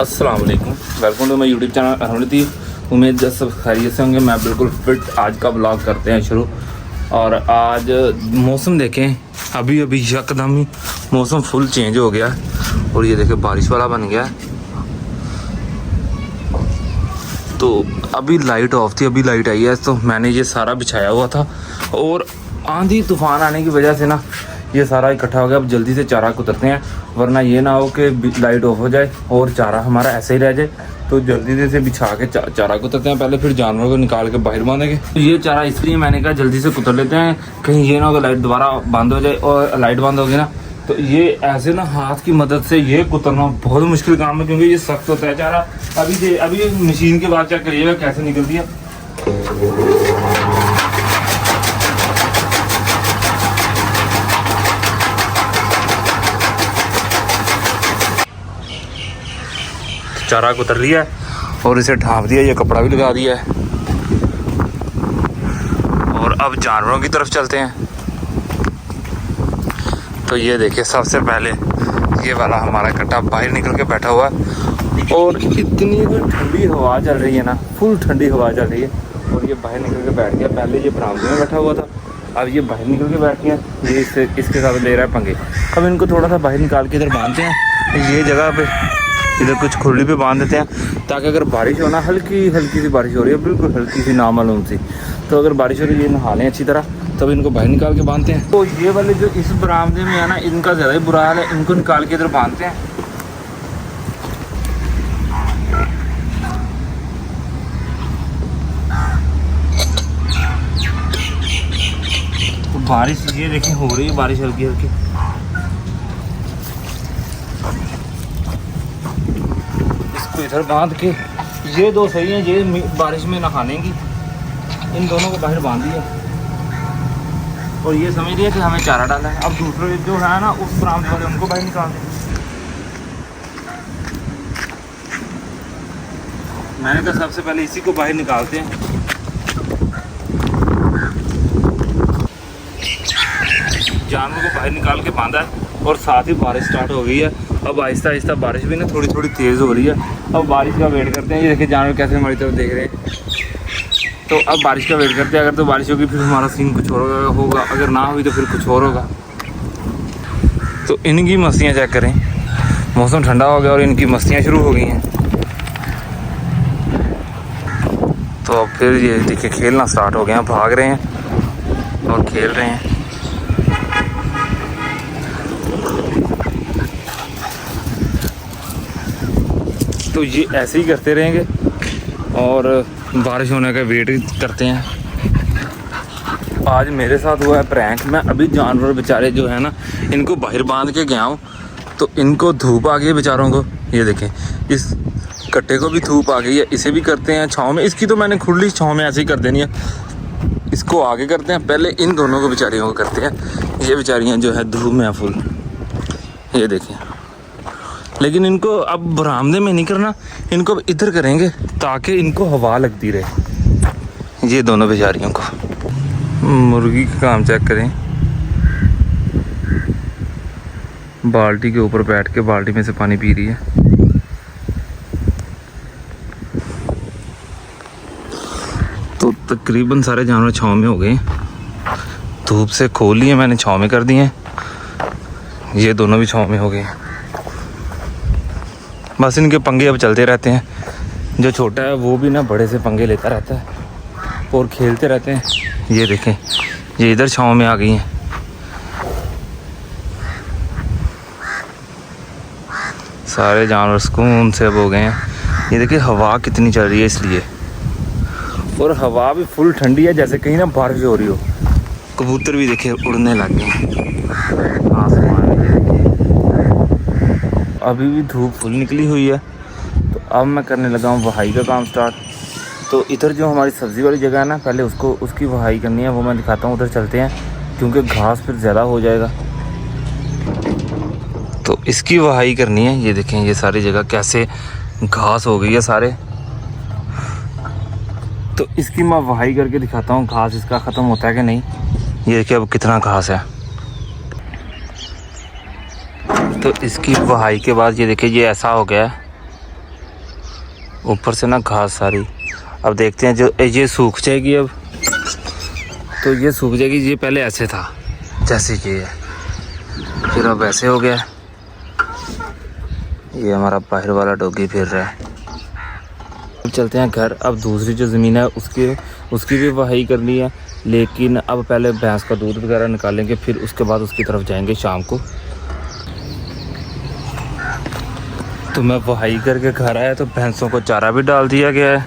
अस्सलाम वालेकुम, welcome to my YouTube channel Ahmadi. उम्मीद जब सब खैरियत से होंगे। मैं बिल्कुल फिट। आज का ब्लॉग करते हैं शुरू। और आज मौसम देखें, अभी अभी यकदम ही मौसम फुल चेंज हो गया और ये देखें बारिश वाला बन गया। तो अभी लाइट ऑफ थी, अभी लाइट आई है। तो मैंने ये सारा बिछाया हुआ था और आंधी तूफान आने की वजह से ना ये सारा इकट्ठा हो गया। अब जल्दी से चारा कुतरते हैं, वरना ये ना हो कि लाइट ऑफ हो जाए और चारा हमारा ऐसे ही रह जाए। तो जल्दी से बिछा के चारा कुतरते हैं। पहले फिर जानवरों को निकाल के बाहर बांधेंगे। तो ये चारा इसलिए मैंने कहा जल्दी से कुतर लेते हैं, कहीं ये ना हो कि लाइट दोबारा बंद हो जाए। और लाइट बंद होगी ना तो ये ऐसे ना हाथ की मदद से ये कुतरना बहुत मुश्किल काम है, क्योंकि ये सख्त होता है चारा। अभी मशीन के बाद चेक करिएगा कैसे निकलती है। चारा कुतर लिया और इसे ढाँप दिया, ये कपड़ा भी लगा दिया है। और अब जानवरों की तरफ चलते हैं। तो ये देखिए, सबसे पहले ये वाला हमारा कट्टा बाहर निकल के बैठा हुआ है और इतनी ठंडी हवा चल रही है ना, फुल ठंडी हवा चल रही है। और ये बाहर निकल के बैठ गया। पहले ये बरामदे में बैठा हुआ था, अब ये बाहर निकल के बैठ गया। ये इसके साथ ले रहा है पंगे। अब इनको थोड़ा सा बाहर निकाल के इधर बांधते हैं। ये जगह पे इधर कुछ खुरली पे बांध देते हैं, ताकि अगर बारिश हो ना, हल्की हल्की सी बारिश हो रही है, बिल्कुल हल्की सी नामालूम सी, तो अगर बारिश हो रही है ये नहा लें अच्छी तरह, तब इनको बाहर निकाल के बांधते हैं। तो ये वाले जो इस बरामदे में है ना, इनका ज़्यादा ही बुरा हाल है। इनको निकाल के इधर बांधते हैं। तो बारिश ये देखें हो रही है, बारिश हल्की हल्की। इधर बांध के ये दो सही हैं, ये बारिश में नहानेंगी। इन दोनों को बाहर बांध दिया और ये समझ लिया कि हमें चारा डालना है। अब दूसरे जो है ना उस बरामदे वाले, उनको बाहर निकाल दें। मैंने कहा सबसे पहले इसी को बाहर निकालते हैं। जानवर को बाहर निकाल के बांधा है और साथ ही बारिश स्टार्ट हो गई है। अब आहिस्ता आहिस्ता बारिश भी ना थोड़ी थोड़ी तेज़ हो रही है। अब बारिश का वेट करते हैं। ये देखिए जानवर कैसे हमारी तरफ देख रहे हैं। तो अब बारिश का वेट करते हैं। अगर तो बारिश होगी फिर हमारा सीन कुछ और होगा, अगर ना हुई तो फिर कुछ और होगा। तो इनकी मस्तियाँ चेक करें। मौसम ठंडा हो गया और इनकी मस्तियाँ शुरू हो गई हैं। तो अब फिर ये देखिए खेलना स्टार्ट हो गए हैं, भाग रहे हैं और खेल रहे हैं। तो ये ऐसे ही करते रहेंगे और बारिश होने का वेट करते हैं। आज मेरे साथ हुआ है प्रैंक। मैं अभी जानवर बेचारे जो है ना, इनको बाहर बांध के गया हूँ, तो इनको धूप आ गई है बेचारों को। ये देखें, इस कट्टे को भी धूप आ गई है। इसे भी करते हैं छाँव में। इसकी तो मैंने खुली छाँव में ऐसे ही कर देनी है। इसको आगे करते हैं, पहले इन दोनों को बेचारियों को करते हैं। ये बेचारियाँ जो है धूप में है फुल, ये देखें। लेकिन इनको अब बरामदे में नहीं करना, इनको इधर करेंगे ताकि इनको हवा लगती रहे। ये दोनों बेचारियों को। मुर्गी का काम चेक करें। बाल्टी के ऊपर बैठ के बाल्टी में से पानी पी रही है। तो तकरीबन सारे जानवर छाँव में हो गए। धूप से खोल लिए मैंने, छाँव में कर दिए। ये दोनों भी छाँव में हो गए। बस इनके पंगे अब चलते रहते हैं। जो छोटा है वो भी ना बड़े से पंगे लेता रहता है और खेलते रहते हैं। ये देखें, ये इधर छाँव में आ गई हैं। सारे जानवर सुकून से अब हो गए हैं। ये देखिए हवा कितनी चल रही है इसलिए, और हवा भी फुल ठंडी है, जैसे कहीं ना बारिश हो रही हो। कबूतर भी देखिए उड़ने लग गए हैं आसमान में। अभी भी धूप फुल निकली हुई है। तो अब मैं करने लगा हूँ वहाई का काम स्टार्ट। तो इधर जो हमारी सब्ज़ी वाली जगह है ना, पहले उसकी वहाई करनी है, वो मैं दिखाता हूँ। उधर चलते हैं क्योंकि घास फिर ज़्यादा हो जाएगा। तो इसकी वहाई करनी है। ये देखें, ये सारी जगह कैसे घास हो गई है सारे। तो इसकी मैं वहाई करके दिखाता हूँ, घास इसका ख़त्म होता है कि नहीं। ये देखिए अब कितना घास है। तो इसकी वहाई के बाद ये देखिए ये ऐसा हो गया है। ऊपर से ना घास सारी। अब देखते हैं, जो ये सूख जाएगी अब, तो ये सूख जाएगी। ये पहले ऐसे था जैसे ये है, फिर अब ऐसे हो गया। ये हमारा बाहर वाला डॉगी फिर रहा है। अब चलते हैं घर। अब दूसरी जो ज़मीन है उसकी भी वहाई करनी है, लेकिन अब पहले भैंस का दूध वगैरह निकालेंगे, फिर उसके बाद उसकी तरफ जाएंगे शाम को। तो मैं वहाई करके घर आया तो भैंसों को चारा भी डाल दिया गया है।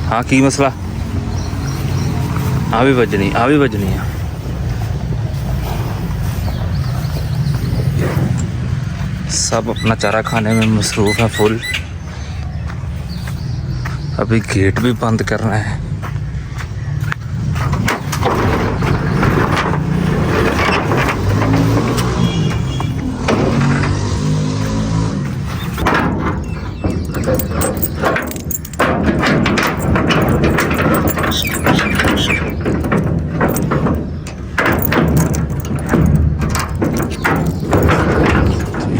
हाँ की मसला, आ भी बजनी है। सब अपना चारा खाने में मसरूफ़ है फुल। अभी गेट भी बंद करना है।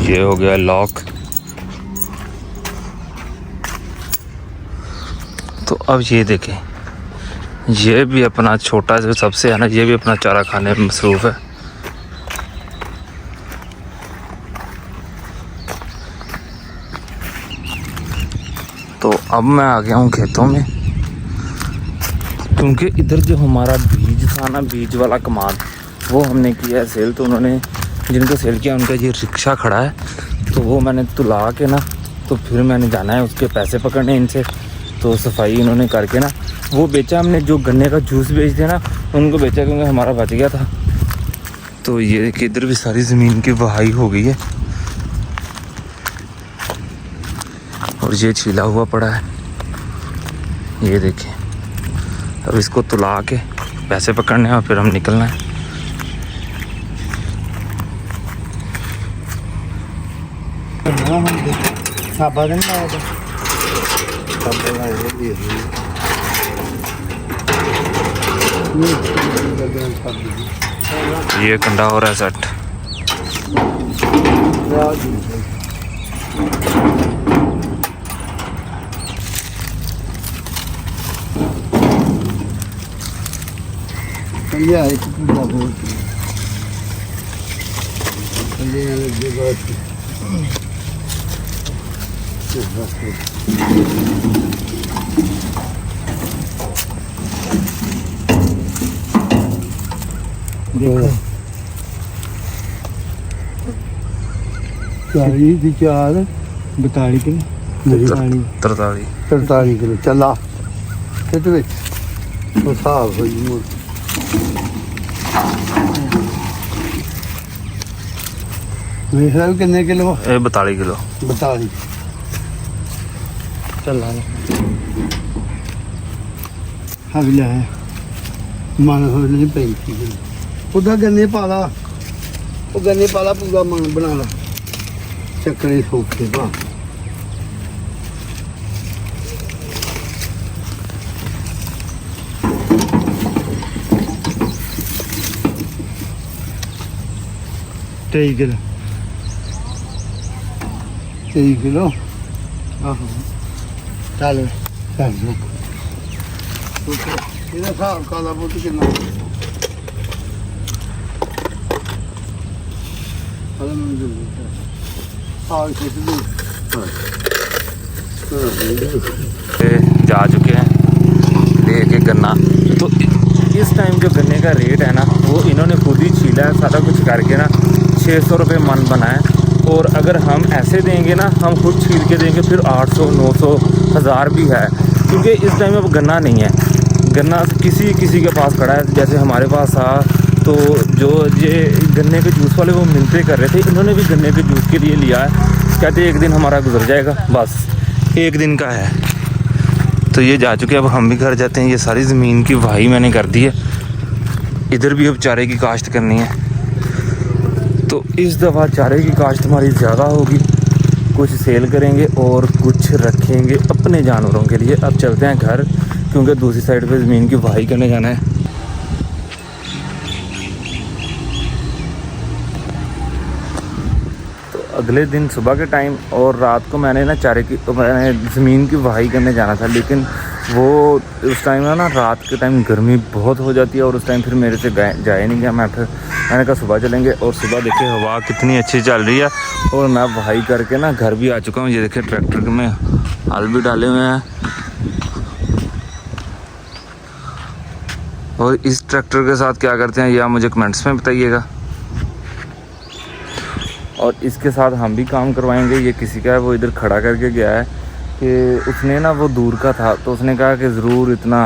ये हो गया लॉक। तो अब ये देखें, ये भी अपना छोटा जो सबसे है ना, ये भी अपना चारा खाने में मसरूफ़ है। तो अब मैं आ गया हूँ खेतों में, क्योंकि इधर जो हमारा बीज था ना, बीज वाला कमाद, वो हमने किया है सेल। तो उन्होंने जिनको सेल किया उनका ये रिक्शा खड़ा है, तो वो मैंने तुला के ना, तो फिर मैंने जाना है उसके पैसे पकड़ने इनसे। तो सफाई इन्होंने करके ना वो बेचा हमने। जो गन्ने का जूस बेचते ना उनको बेचा, क्योंकि हमारा बच गया था। तो ये कि इधर भी सारी ज़मीन की वहाई हो गई है, और ये छीला हुआ पड़ा है। ये देखिए, अब इसको तुला के पैसे पकड़ने हैं और फिर हम निकलना है। ये कंडा हो रहा है सेट। चाली दी चाल 42 किलो 43 किलो चला ਇਹਦੇ ਵਿੱਚ ਉਹ ਹਿਸਾਬ ਹੋਈ ਮੁੜ ਵੇਖ ਲੈ ਕਿੰਨੇ ਕਿਲੋ ਇਹ 42 ਕਿਲੋ 42 ਚੱਲਾ ਹਵਲਾ ਹੈ ਮਨ ਹੋਵੇ ਨਹੀਂ 35 ਕਿਲੋ ਉਹਦਾ ਗੰਨੇ ਪਾ ਲਾ ਉਹ ਗੰਨੇ ਪਾ ਲਾ ਪੂਰਾ ਮਨ ਬਣਾ ਲਾ ਚੱਕਰੇ ਸੌਖੇ ਪਾ किलो 23 किलो आहो चल चल ਇਹਦਾ ਹਿਸਾਬ ਕਾਲਾ ਬੁੱਤ ਕਿੰਨਾ जा चुके हैं लेके गन्ना। तो इस टाइम जो गन्ने का रेट है ना, वो इन्होंने खुद ही छीला है सारा कुछ करके ना, 600 रुपये मन बनाए। और अगर हम ऐसे देंगे ना, हम खुद छील के देंगे, फिर 800 900 1000 भी है, क्योंकि इस टाइम अब गन्ना नहीं है। गन्ना किसी के पास खड़ा है, जैसे हमारे पास था। तो जो ये गन्ने के जूस वाले वो मिलते कर रहे थे, इन्होंने भी गन्ने के जूस के लिए लिया है। कहते एक दिन हमारा गुजर जाएगा, बस एक दिन का है। तो ये जा चुके हैं, अब हम भी घर जाते हैं। ये सारी ज़मीन की वहाई मैंने कर दी है। इधर भी अब चारे की काश्त करनी है। तो इस दफ़ा चारे की काश्त हमारी ज़्यादा होगी, कुछ सेल करेंगे और कुछ रखेंगे अपने जानवरों के लिए। अब चलते हैं घर, क्योंकि दूसरी साइड पे ज़मीन की वहाई करने जाना है। तो अगले दिन सुबह के टाइम और रात को मैंने ना मैंने ज़मीन की वहाई करने जाना था, लेकिन वो उस टाइम ना रात के टाइम गर्मी बहुत हो जाती है और उस टाइम फिर मेरे से जाया नहीं गया। मैंने कहा सुबह चलेंगे, और सुबह देखिए हवा कितनी अच्छी चल रही है और मैं वहाई करके ना घर भी आ चुका हूँ। ये देखिए ट्रैक्टर में हल भी डाले हुए हैं, और इस ट्रैक्टर के साथ क्या करते हैं ये आप मुझे कमेंट्स में बताइएगा। और इसके साथ हम भी काम करवाएंगे। ये किसी का है, वो इधर खड़ा करके गया है कि उसने ना वो दूर का था, तो उसने कहा कि ज़रूर इतना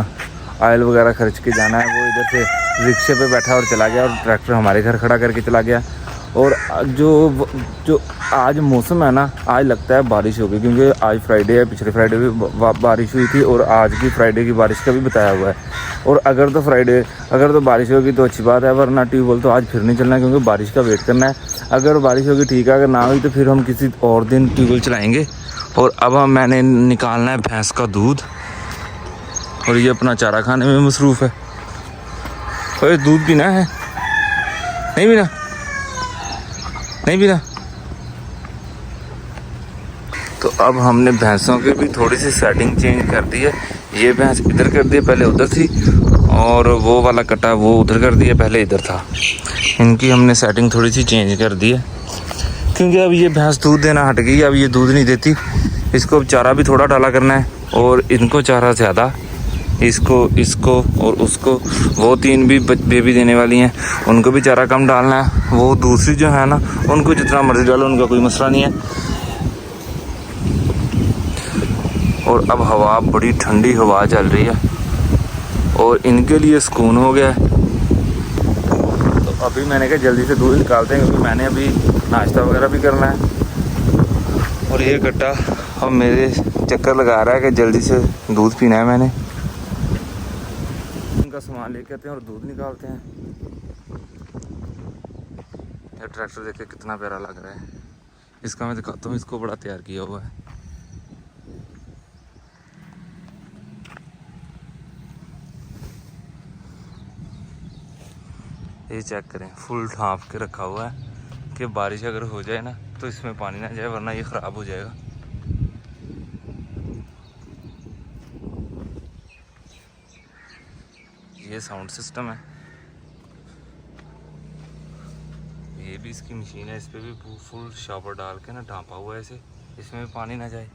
ऑयल वगैरह खर्च के जाना है। वो इधर से रिक्शे पे बैठा और चला गया, और ट्रैक्टर हमारे घर खड़ा करके चला गया। और जो आज मौसम है ना, आज लगता है बारिश होगी, क्योंकि आज फ्राइडे है, पिछले फ्राइडे भी बारिश हुई थी और आज की फ्राइडे की बारिश का भी बताया हुआ है। और अगर तो बारिश होगी तो अच्छी बात है, वरना ट्यूबवेल तो आज फिर नहीं चलना है, क्योंकि बारिश का वेट करना है। अगर बारिश होगी ठीक है, अगर ना हुई तो फिर हम किसी और दिन ट्यूबवेल चलाएँगे। और अब मैंने निकालना है भैंस का दूध, और ये अपना चारा खाने में मसरूफ़ है। और दूध पीना है, नहीं पीना। तो अब हमने भैंसों की भी थोड़ी सी सेटिंग चेंज कर दी है। ये भैंस इधर कर दी है, पहले उधर थी, और वो वाला कटा वो उधर कर दिया, पहले इधर था। इनकी हमने सेटिंग थोड़ी सी चेंज कर दी है, क्योंकि अब ये भैंस दूध देना हट गई, अब ये दूध नहीं देती। इसको अब चारा भी थोड़ा डाला करना है, और इनको चारा ज़्यादा, इसको और उसको। वो 3 भी बेबी देने वाली हैं, उनको भी चारा कम डालना है। वो दूसरी जो है ना, उनको जितना मर्जी डालो, उनका कोई मसला नहीं है। और अब हवा बड़ी ठंडी हवा चल रही है, और इनके लिए सुकून हो गया है। तो अभी मैंने कहा जल्दी से दूध निकालते हैं, क्योंकि मैंने अभी नाश्ता वगैरह भी करना है। और ये कट्टा अब मेरे चक्कर लगा रहा है कि जल्दी से दूध पीना है मैंने। उनका सामान लेके आते हैं और दूध निकालते हैं। ये ट्रैक्टर देख के कितना प्यारा लग रहा है। इसका मैं दिखाता हूँ, इसको बड़ा तैयार किया हुआ है। ये चेक करें, फुल ढाँप के रखा हुआ है कि बारिश अगर हो जाए ना तो इसमें पानी ना जाए, वरना ये ख़राब हो जाएगा। ये साउंड सिस्टम है, ये भी इसकी मशीन है, इस पर भी फुल शावर डाल के ना ढाँपा हुआ है इसे, इसमें भी पानी ना जाए।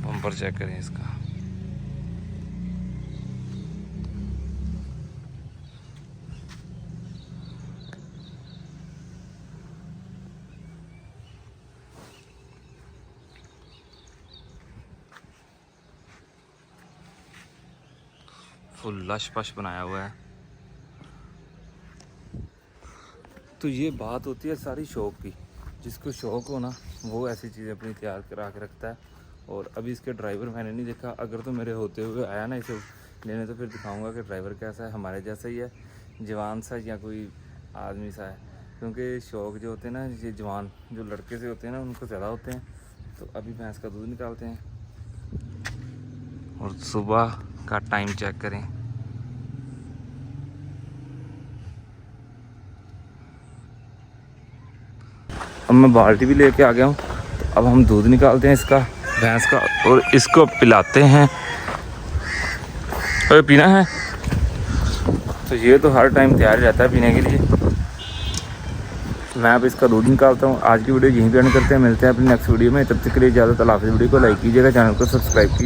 पंपर चेक करें इसका, फुल लश पश बनाया हुआ है। तो ये बात होती है सारी शौक की, जिसको शौक हो ना वो ऐसी चीज़ें अपनी तैयार करा के रखता है। और अभी इसके ड्राइवर मैंने नहीं देखा, अगर तो मेरे होते हुए आया ना इसे लेने, तो फिर दिखाऊंगा कि ड्राइवर कैसा है, हमारे जैसा ही है, जवान सा या कोई आदमी सा है। क्योंकि शौक जो होते हैं ना, ये जवान जो लड़के से होते हैं ना, उनको ज़्यादा होते हैं। तो अभी भैंस का दूध निकालते हैं, और सुबह का टाइम चेक करें। अब मैं बाल्टी भी लेके आ गया हूँ। तो अब हम दूध निकालते हैं इसका, भैंस का, और इसको पिलाते हैं। और पीना है तो ये तो हर टाइम तैयार रहता है पीने के लिए। मैं अब इसका दूध निकालता हूँ। आज की वीडियो यहीं पे एंड करते हैं, मिलते हैं अपनी नेक्स्ट वीडियो में। तब तक के लिए इजाज़त, अल्लाह हाफ़िज़। वीडियो को लाइक कीजिएगा, चैनल को सब्सक्राइब कीजिए।